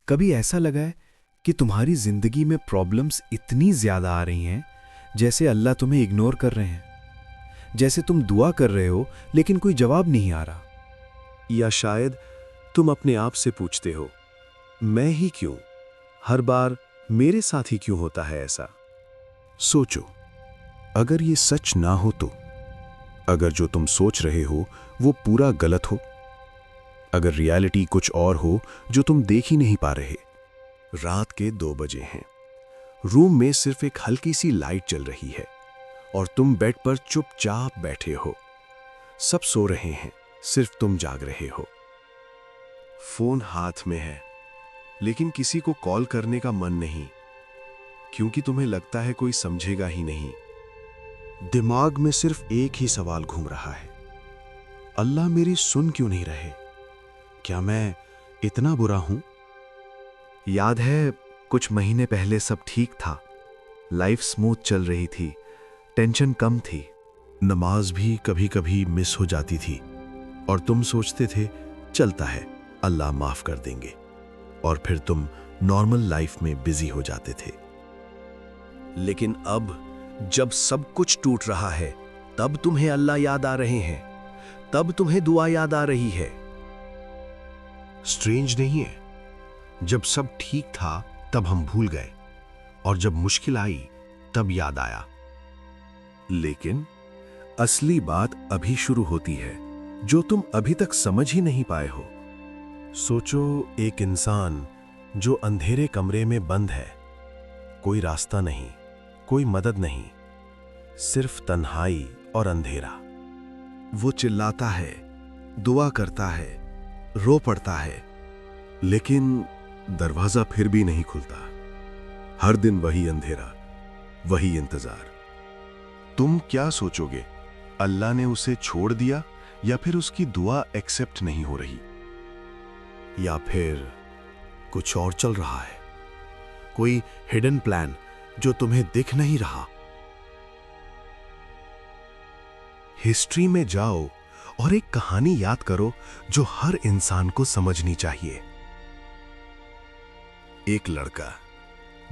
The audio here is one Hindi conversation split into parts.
कभी ऐसा लगा है कि तुम्हारी जिंदगी में प्रॉब्लम्स इतनी ज्यादा आ रही हैं जैसे अल्लाह तुम्हें इग्नोर कर रहे हैं, जैसे तुम दुआ कर रहे हो लेकिन कोई जवाब नहीं आ रहा? या शायद तुम अपने आप से पूछते हो, मैं ही क्यों? हर बार मेरे साथ ही क्यों होता है ऐसा? सोचो, अगर ये सच ना हो तो, अगर जो तुम सोच रहे हो वो पूरा गलत हो, अगर रियलिटी कुछ और हो जो तुम देख ही नहीं पा रहे। रात के 2 बजे हैं, रूम में सिर्फ एक हल्की सी लाइट जल रही है और तुम बेड पर चुपचाप बैठे हो। सब सो रहे हैं, सिर्फ तुम जाग रहे हो। फोन हाथ में है, लेकिन किसी को कॉल करने का मन नहीं, क्योंकि तुम्हें लगता है कोई समझेगा ही नहीं। दिमाग में सिर्फ एक ही सवाल घूम रहा है, अल्लाह मेरी सुन क्यों नहीं रहे? क्या मैं इतना बुरा हूं? याद है कुछ महीने पहले सब ठीक था, लाइफ स्मूथ चल रही थी, टेंशन कम थी। नमाज भी कभी कभी मिस हो जाती थी और तुम सोचते थे चलता है, अल्लाह माफ कर देंगे, और फिर तुम नॉर्मल लाइफ में बिजी हो जाते थे। लेकिन अब जब सब कुछ टूट रहा है, तब तुम्हें अल्लाह याद आ रहे हैं, तब तुम्हें दुआ याद आ रही है। स्ट्रेंज नहीं है, जब सब ठीक था तब हम भूल गए, और जब मुश्किल आई तब याद आया। लेकिन असली बात अभी शुरू होती है, जो तुम अभी तक समझ ही नहीं पाए हो। सोचो, एक इंसान जो अंधेरे कमरे में बंद है, कोई रास्ता नहीं, कोई मदद नहीं, सिर्फ तन्हाई और अंधेरा। वो चिल्लाता है, दुआ करता है, रो पड़ता है, लेकिन दरवाजा फिर भी नहीं खुलता। हर दिन वही अंधेरा, वही इंतजार। तुम क्या सोचोगे, अल्लाह ने उसे छोड़ दिया, या फिर उसकी दुआ एक्सेप्ट नहीं हो रही, या फिर कुछ और चल रहा है, कोई हिडन प्लान जो तुम्हें दिख नहीं रहा? हिस्ट्री में जाओ और एक कहानी याद करो जो हर इंसान को समझनी चाहिए। एक लड़का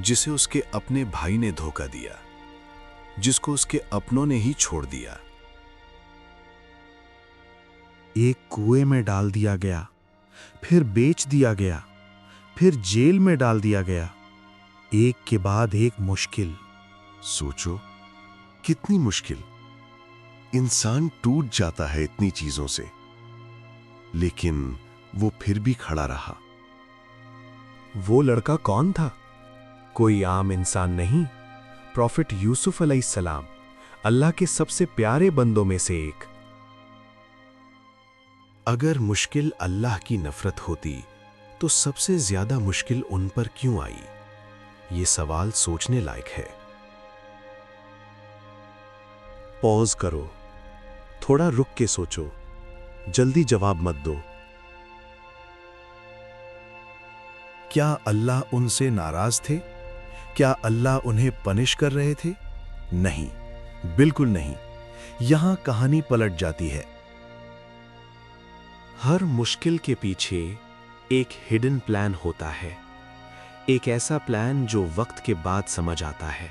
जिसे उसके अपने भाई ने धोखा दिया, जिसको उसके अपनों ने ही छोड़ दिया। एक कुएं में डाल दिया गया, फिर बेच दिया गया, फिर जेल में डाल दिया गया, एक के बाद एक मुश्किल। सोचो, कितनी मुश्किल। इंसान टूट जाता है इतनी चीजों से, लेकिन वो फिर भी खड़ा रहा। वो लड़का कौन था? कोई आम इंसान नहीं, प्रॉफिट यूसुफ अलैहिस्सलाम, अल्लाह के सबसे प्यारे बंदों में से एक। अगर मुश्किल अल्लाह की नफरत होती तो सबसे ज्यादा मुश्किल उन पर क्यों आई? ये सवाल सोचने लायक है। पॉज करो, थोड़ा रुक के सोचो, जल्दी जवाब मत दो। क्या अल्लाह उनसे नाराज थे? क्या अल्लाह उन्हें पनिश कर रहे थे? नहीं, बिल्कुल नहीं। यहां कहानी पलट जाती है। हर मुश्किल के पीछे एक हिडन प्लान होता है, एक ऐसा प्लान जो वक्त के बाद समझ आता है।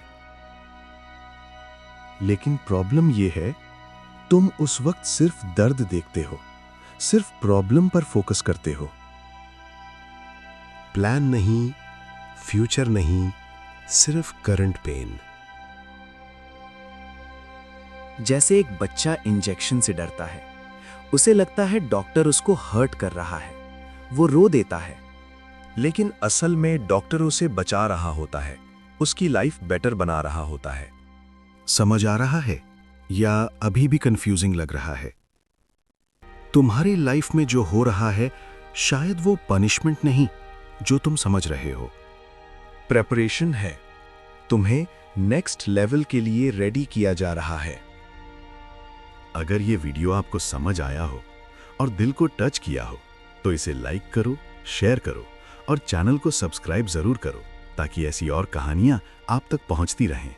लेकिन प्रॉब्लम यह है, तुम उस वक्त सिर्फ दर्द देखते हो, सिर्फ प्रॉब्लम पर फोकस करते हो। प्लान नहीं, फ्यूचर नहीं, सिर्फ करंट पेन। जैसे एक बच्चा इंजेक्शन से डरता है, उसे लगता है डॉक्टर उसको हर्ट कर रहा है, वो रो देता है, लेकिन असल में डॉक्टर उसे बचा रहा होता है, उसकी लाइफ बेटर बना रहा होता है। समझ आ रहा है या अभी भी कंफ्यूजिंग लग रहा है? तुम्हारी लाइफ में जो हो रहा है, शायद वो पनिशमेंट नहीं जो तुम समझ रहे हो, प्रेपरेशन है। तुम्हें नेक्स्ट लेवल के लिए रेडी किया जा रहा है। अगर ये वीडियो आपको समझ आया हो और दिल को टच किया हो, तो इसे लाइक करो, शेयर करो और चैनल को सब्सक्राइब जरूर करो, ताकि ऐसी और कहानियां आप तक पहुंचती रहें।